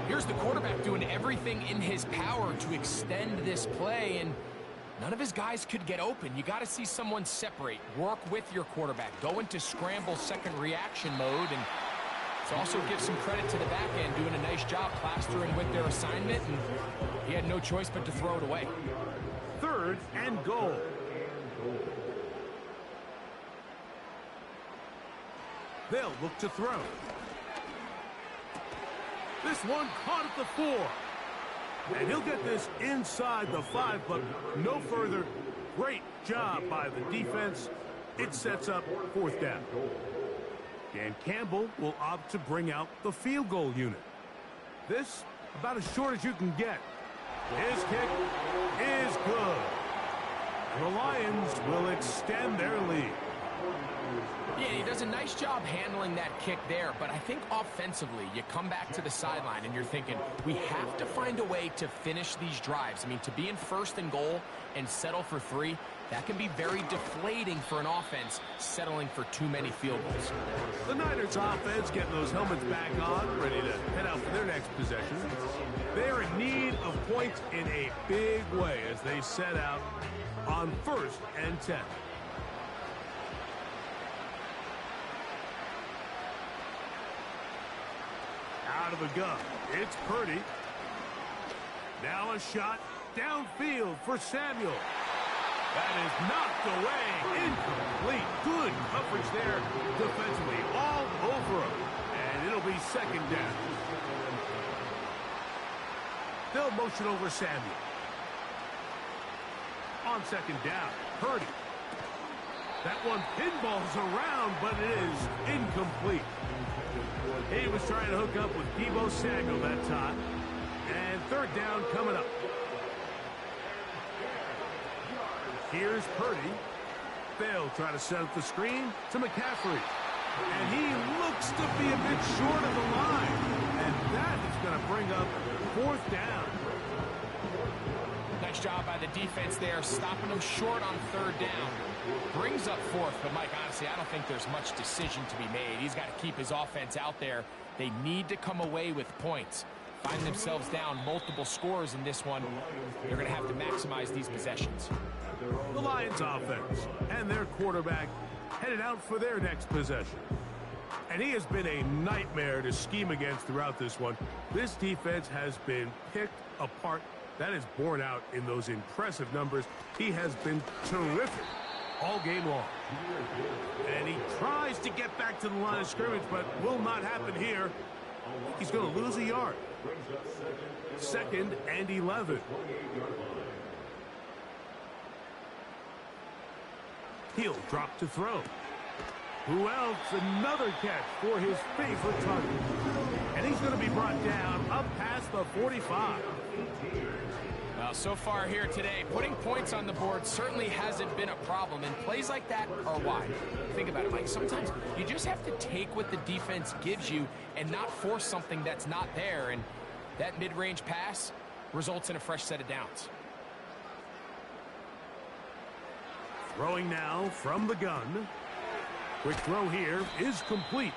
Here's the quarterback doing everything in his power to extend this play, and none of his guys could get open. You got to see someone separate, work with your quarterback, go into scramble second reaction mode, and to also give some credit to the back end, doing a nice job plastering with their assignment, and he had no choice but to throw it away. Third and goal. They'll look to throw. This one caught at the 4. And he'll get this inside the 5, but no further. Great job by the defense. It sets up fourth down. Dan Campbell will opt to bring out the field goal unit. This about as short as you can get. His kick is good. The Lions will extend their lead. Yeah, he does a nice job handling that kick there, but I think offensively, you come back to the sideline and you're thinking, we have to find a way to finish these drives. I mean, to be in first and goal and settle for 3, that can be very deflating for an offense settling for too many field goals. The Niners offense getting those helmets back on, ready to head out for their next possession. They're in need of points in a big way as they set out on 1st and 10. Out of the gun, it's Purdy. Now a shot downfield for Samuel. That is knocked away, incomplete. Good coverage there defensively, all over him. And it'll be second down. They'll motion over Samuel. On second down, Purdy. That one pinballs around, but it is incomplete. He was trying to hook up with Deebo Samuel that time. And third down coming up. Here's Purdy. They'll try to set up the screen to McCaffrey. And he looks to be a bit short of the line. And that is going to bring up fourth down. Nice job by the defense there, stopping them short on third down. Brings up fourth, but Mike, honestly, I don't think there's much decision to be made. He's got to keep his offense out there. They need to come away with points. Find themselves down multiple scores in this one. They're going to have to maximize these possessions. The Lions offense and their quarterback headed out for their next possession. And he has been a nightmare to scheme against throughout this one. This defense has been picked apart. That is borne out in those impressive numbers. He has been terrific all game long. And he tries to get back to the line of scrimmage, but will not happen here. He's going to lose a yard. Second and 11. He'll drop to throw. Who else? Another catch for his favorite target. And he's going to be brought down up past the 45. Well, so far here today, putting points on the board certainly hasn't been a problem, and plays like that are why. Think about it, Mike. Sometimes you just have to take what the defense gives you and not force something that's not there, and that mid-range pass results in a fresh set of downs. Throwing now from the gun. Quick throw here is complete.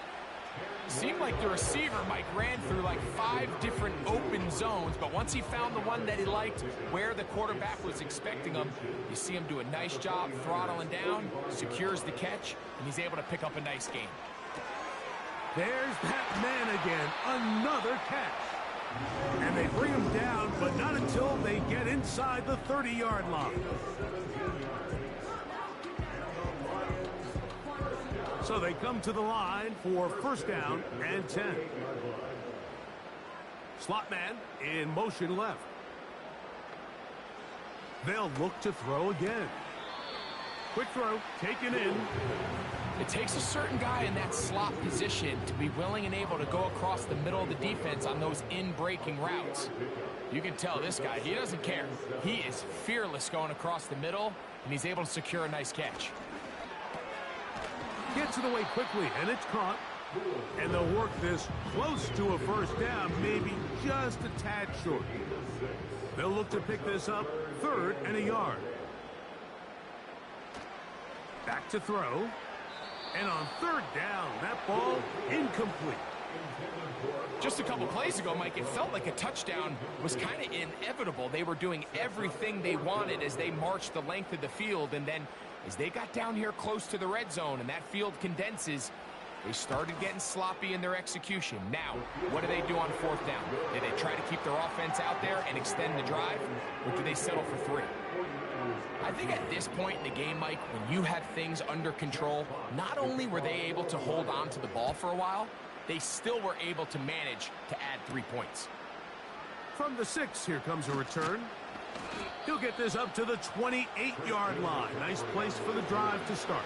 Seemed like the receiver, Mike, ran through like 5 different open zones, but once he found the one that he liked where the quarterback was expecting him, you see him do a nice job throttling down, secures the catch, and he's able to pick up a nice gain. There's that man again, another catch. And they bring him down, but not until they get inside the 30-yard line. So they come to the line for first down and 10. Slot man in motion left. They'll look to throw again. Quick throw, taken in. It takes a certain guy in that slot position to be willing and able to go across the middle of the defense on those in-breaking routes. You can tell this guy, he doesn't care. He is fearless going across the middle, and he's able to secure a nice catch. Gets it away quickly, and it's caught. And they'll work this close to a first down, maybe just a tad short. They'll look to pick this up, 3rd and a yard. Back to throw. And on 3rd down, that ball incomplete. Just a couple plays ago, Mike, it felt like a touchdown was kind of inevitable. They were doing everything they wanted as they marched the length of the field, and then as they got down here close to the red zone and that field condenses, they started getting sloppy in their execution. Now, what do they do on 4th down? Do they try to keep their offense out there and extend the drive, or do they settle for 3? I think at this point in the game, Mike, when you have things under control, not only were they able to hold on to the ball for a while, they still were able to manage to add 3 points. From the 6, here comes a return. He'll get this up to the 28-yard line. Nice place for the drive to start.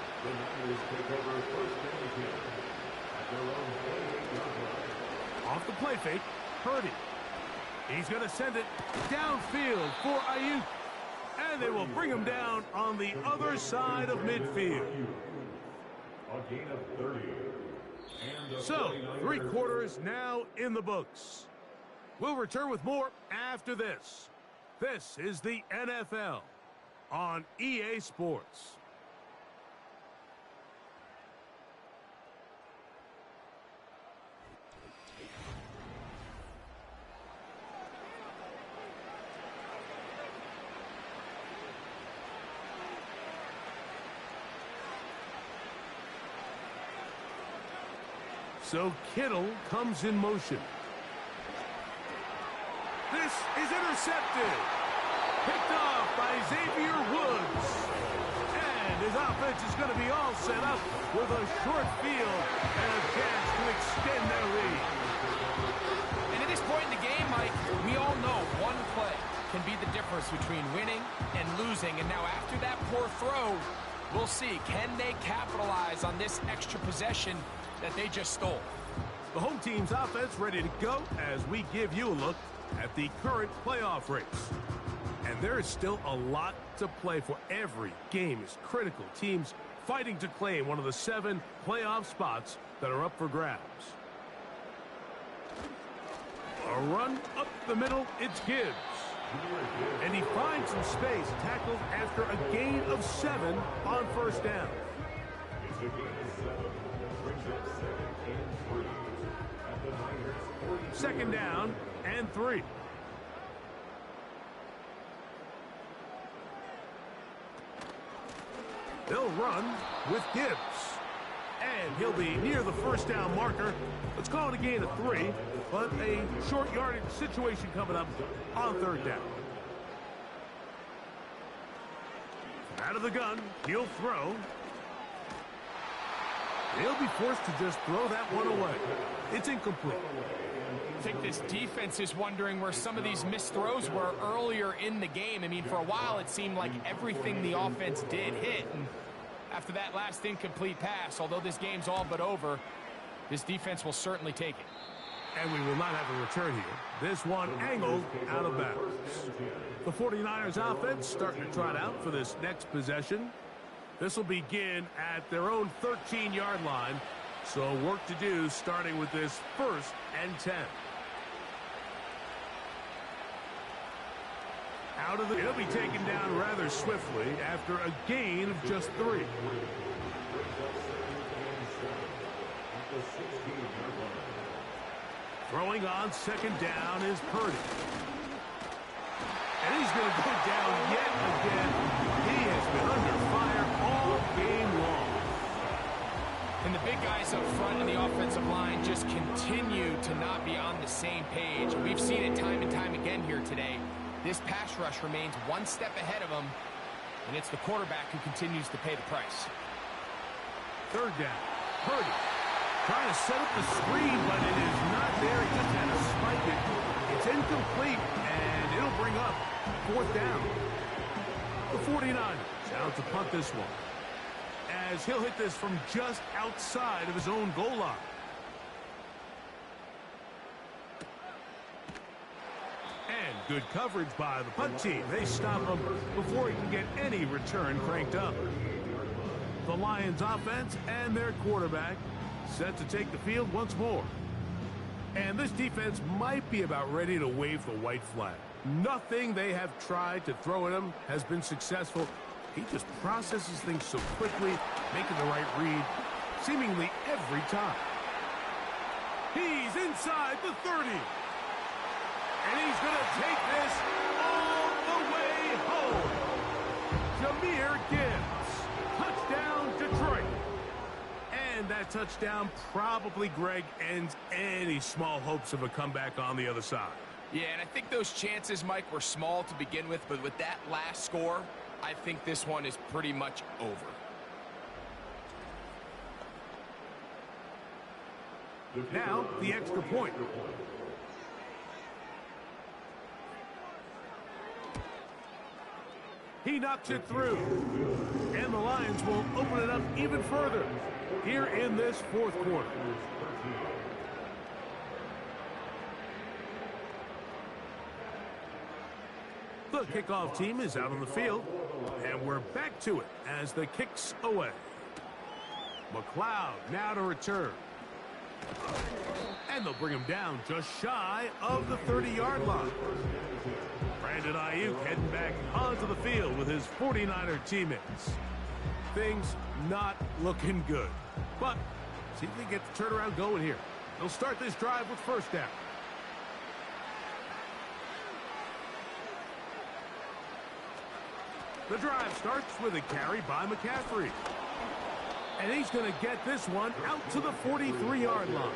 Off the play fake, Purdy. He's going to send it downfield for Ayuk. And they will bring him down on the other side of midfield. A gain of 30. So, 3 quarters now in the books. We'll return with more after this. This is the NFL on EA Sports. So Kittle comes in motion. This is intercepted. Picked off by Xavier Woods. And his offense is going to be all set up with a short field and a chance to extend their lead. And at this point in the game, Mike, we all know one play can be the difference between winning and losing. And now after that poor throw, we'll see, can they capitalize on this extra possession that they just stole? The home team's offense ready to go as we give you a look at the current playoff race. And there is still a lot to play for. Every game is critical. Teams fighting to claim one of the 7 playoff spots that are up for grabs. A run up the middle, it's Gibbs. And he finds some space, tackled after a gain of 7 on first down. It's a gain of 7. Brings up 2nd and 3 at the Niners. 2nd down and 3. They'll run with Gibbs. And he'll be near the first down marker. Let's call it a gain of 3, but a short yardage situation coming up on 3rd down. Out of the gun, he'll throw. He'll be forced to just throw that one away. It's incomplete. I think this defense is wondering where some of these missed throws were earlier in the game. I mean, for a while it seemed like everything the offense did hit. And after that last incomplete pass, although this game's all but over, this defense will certainly take it. And we will not have a return here. This one angled out of bounds. The 49ers offense starting to trot out for this next possession. This will begin at their own 13-yard line. So work to do starting with this 1st and 10. Out of the, it'll be taken down rather swiftly after a gain of just 3. Throwing on 2nd down is Purdy. And he's going to go down yet again. He has been under fire all game long. And the big guys up front in the offensive line just continue to not be on the same page. We've seen it time and time again here today. This pass rush remains one step ahead of them, and it's the quarterback who continues to pay the price. 3rd down. Purdy trying to set up the screen, but it is not there. He just had to spike it. It's incomplete, and it'll bring up 4th down. The 49ers out to punt this one, as he'll hit this from just outside of his own goal line. And good coverage by the punt team. They stop him before he can get any return cranked up. The Lions offense and their quarterback set to take the field once more. And this defense might be about ready to wave the white flag. Nothing they have tried to throw at him has been successful. He just processes things so quickly, making the right read seemingly every time. He's inside the 30. And he's going to take this all the way home. Jahmyr Gibbs. Touchdown, Detroit. And that touchdown probably, Greg, ends any small hopes of a comeback on the other side. Yeah, and I think those chances, Mike, were small to begin with, but with that last score, I think this one is pretty much over. Now, the extra point. He knocks it through. And the Lions will open it up even further here in this 4th quarter. The kickoff team is out on the field, and we're back to it as the kick's away. McLeod now to return. And they'll bring him down just shy of the 30-yard line. Brandon Ayuk heading back onto the field with his 49er teammates. Things not looking good. But see if they get the turnaround going here. They'll start this drive with 1st down. The drive starts with a carry by McCaffrey. And he's going to get this one out to the 43-yard line.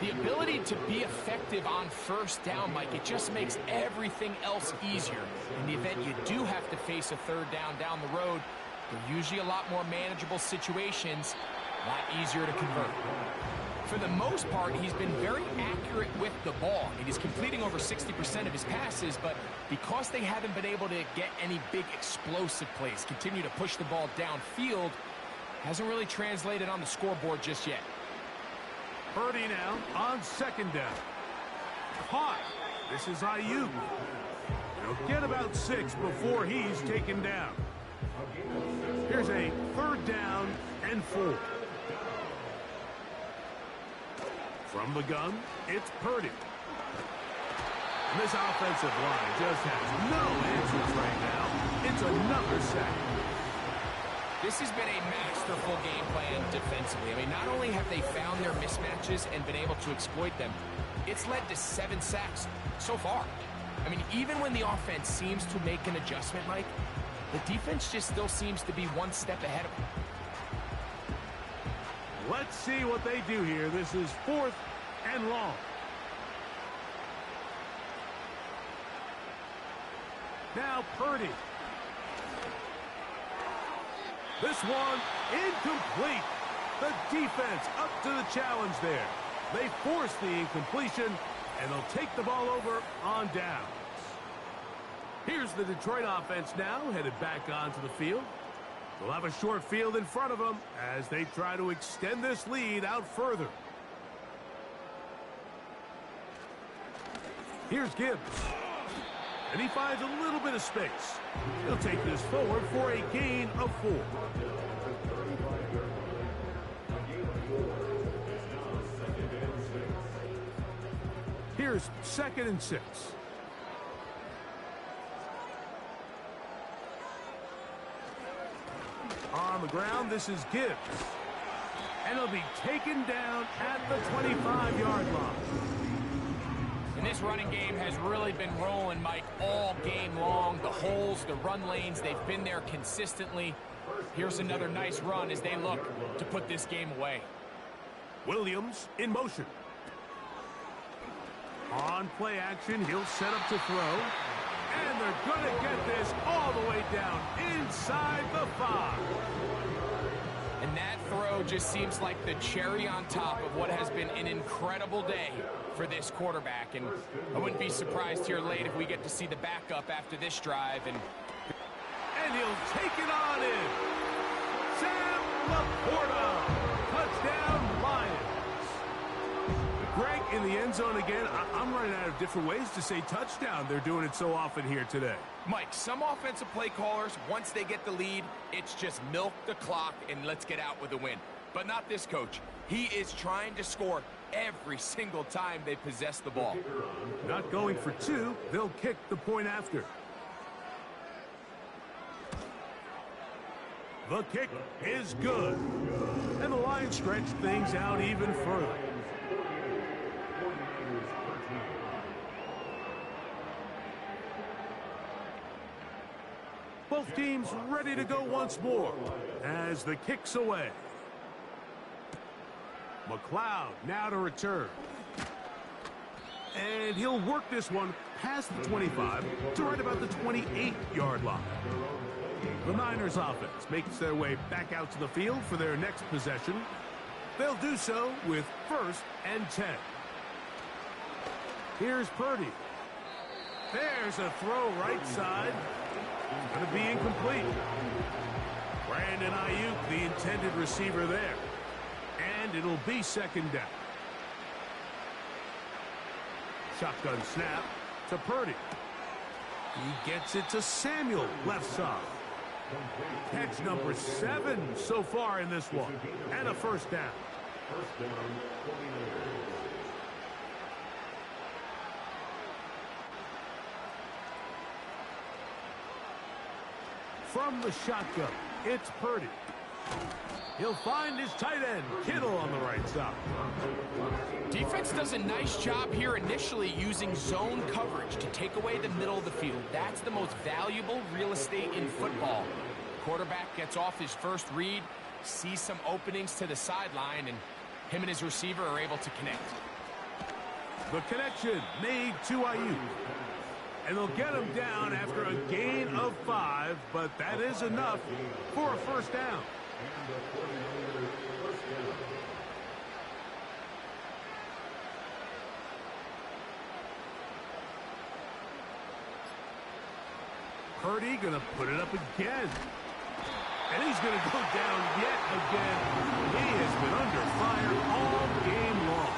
The ability to be effective on 1st down, Mike, it just makes everything else easier. In the event you do have to face a 3rd down the road, they're usually a lot more manageable situations, a lot easier to convert. For the most part, he's been very accurate with the ball. I mean, he's completing over 60% of his passes, but because they haven't been able to get any big explosive plays, continue to push the ball downfield, hasn't really translated on the scoreboard just yet. Purdy now on 2nd down. Caught. This is Ayuk. He'll get about 6 before he's taken down. Here's a 3rd down and 4. From the gun, it's Purdy. And this offensive line just has no answers right now. It's another sack. This has been a masterful game plan defensively. I mean, not only have they found their mismatches and been able to exploit them, it's led to 7 sacks so far. I mean, even when the offense seems to make an adjustment, Mike, the defense just still seems to be one step ahead of them. Let's see what they do here. This is 4th and long. Now Purdy. This one incomplete. The defense up to the challenge there. They force the incompletion, and they'll take the ball over on downs. Here's the Detroit offense now, headed back onto the field. They'll have a short field in front of them as they try to extend this lead out further. Here's Gibbs. And he finds a little bit of space. He'll take this forward for a gain of 4. Here's 2nd and 6. On the ground, this is Gibbs. And he'll be taken down at the 25-yard line. And this running game has really been rolling, Mike, all game long. The holes, the run lanes, they've been there consistently. Here's another nice run as they look to put this game away. Williams in motion. On play action, he'll set up to throw. And they're going to get this all the way down inside the 5. And that throw just seems like the cherry on top of what has been an incredible day for this quarterback. And I wouldn't be surprised here late if we get to see the backup after this drive. And he'll take it on in. Sam Laporta. Touchdown, Lions. Greg in the end zone again. I'm running out of different ways to say touchdown. They're doing it so often here today. Mike, some offensive play callers, once they get the lead, it's just milk the clock and let's get out with a win. But not this coach. He is trying to score every single time they possess the ball. Not going for two. They'll kick the point after. The kick is good. And the Lions stretch things out even further. Both teams ready to go once more as the kick's away. McLeod now to return. And he'll work this one past the 25 to right about the 28-yard line. The Niners offense makes their way back out to the field for their next possession. They'll do so with 1st and 10. Here's Purdy. There's a throw right side. Going to be incomplete. Brandon Ayuk, the intended receiver there. And it'll be 2nd down. Shotgun snap to Purdy. He gets it to Samuel, left side. Catch number 7 so far in this one. And a 1st down. First down, 49ers. From the shotgun, it's Purdy. He'll find his tight end, Kittle, on the right side. Defense does a nice job here initially using zone coverage to take away the middle of the field. That's the most valuable real estate in football. Quarterback gets off his first read, sees some openings to the sideline, and him and his receiver are able to connect. The connection made to Ayuk. And they'll get him down after a gain of 5, but that is enough for a 1st down. Purdy gonna put it up again. And he's gonna go down yet again. He has been under fire all game long.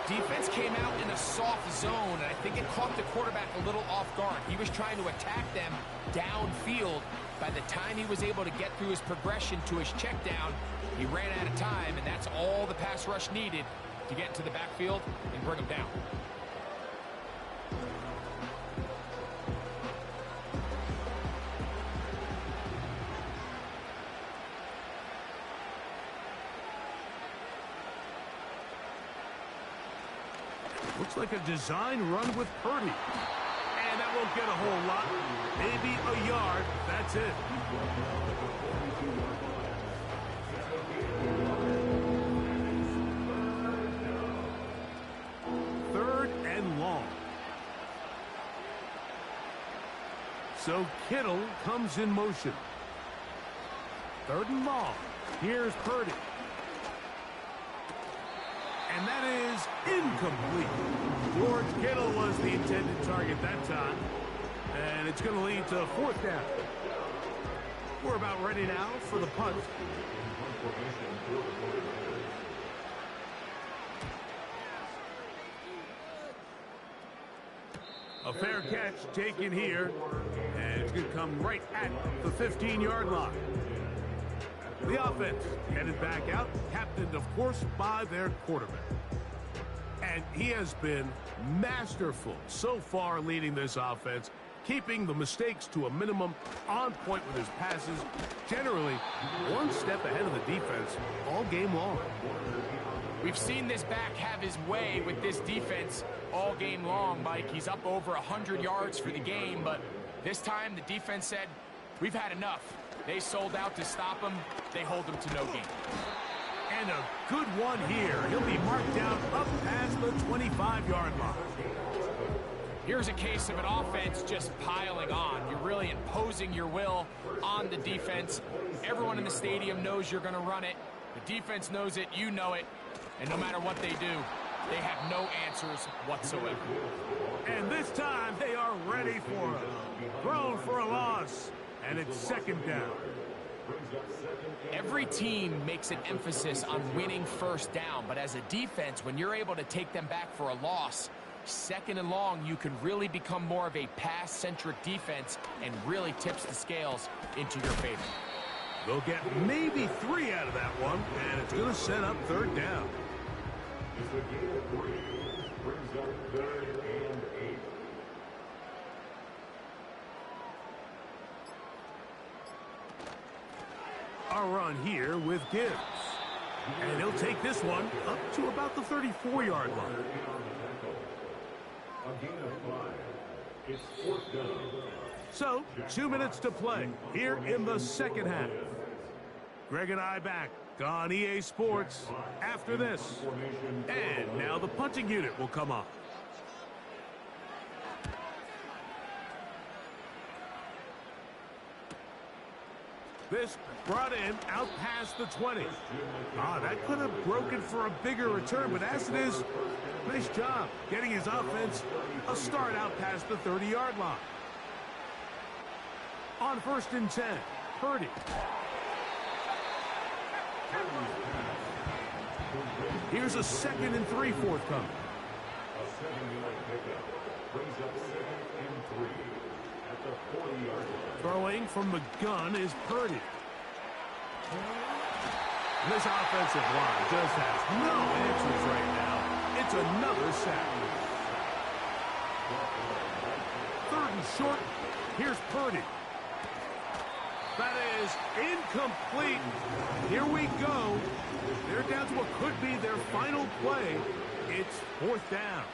Defense came out in a soft zone, and I think it caught the quarterback a little off guard. He was trying to attack them downfield. By the time he was able to get through his progression to his check down, he ran out of time, and that's all the pass rush needed to get into the backfield and bring him down. Looks like a design run with Purdy. And that won't get a whole lot. Maybe a yard. That's it. Third and long. So Kittle comes in motion. 3rd and long. Here's Purdy. And that is incomplete. George Kittle was the intended target that time. And it's going to lead to 4th down. We're about ready now for the punt. A fair catch taken here. And it's going to come right at the 15-yard line. The offense headed back out, captained, of course, by their quarterback. And he has been masterful so far leading this offense, keeping the mistakes to a minimum, on point with his passes, generally one step ahead of the defense all game long. We've seen this back have his way with this defense all game long, Mike. He's up over 100 yards for the game, but this time the defense said, we've had enough. They sold out to stop him. They hold him to no gain. And a good one here. He'll be marked down up past the 25-yard line. Here's a case of an offense just piling on. You're really imposing your will on the defense. Everyone in the stadium knows you're going to run it. The defense knows it, you know it, and no matter what they do, they have no answers whatsoever. And this time, they are ready for it. Thrown for a loss, and it's second down. Every team makes an emphasis on winning first down, but as a defense, when you're able to take them back for a loss, second and long, you can really become more of a pass-centric defense and really tips the scales into your favor. They'll get maybe 3 out of that one, and it's going to set up third down. It's a gain of 3. Brings up 3rd and 8. A run here with Gibbs. And he'll take this one up to about the 34-yard line. A gain of 5. It's 4th down. So, 2 minutes to play here in the second half. Greg and I back on EA Sports after this. And now the punting unit will come on. This brought in out past the 20. That could have broken for a bigger return, but as it is, nice job getting his offense a start out past the 30-yard line. On 1st and 10, Purdy. Here's a 2nd and 3 forthcoming. A 7-yard pickup brings up 2nd and 3 at the 40-yard line. Throwing from the gun is Purdy. This offensive line just has no answers right now. It's another sack. 3rd and short. Here's Purdy. That is incomplete. Here we go. They're down to what could be their final play. It's 4th down.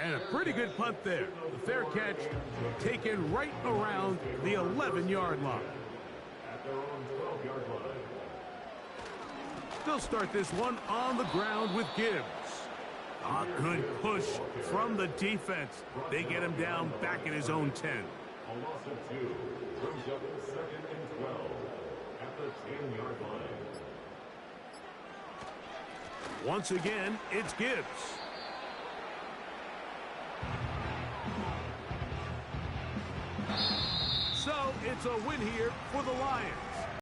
And a pretty good punt there. The fair catch taken right around the 11-yard line. At their own 12-yard line. They'll start this one on the ground with Gibbs. A good push from the defense. They get him down back at his own 10. A loss of 2 brings up 2nd and 12 at the 10-yard line. Once again, it's Gibbs. So it's a win here for the Lions.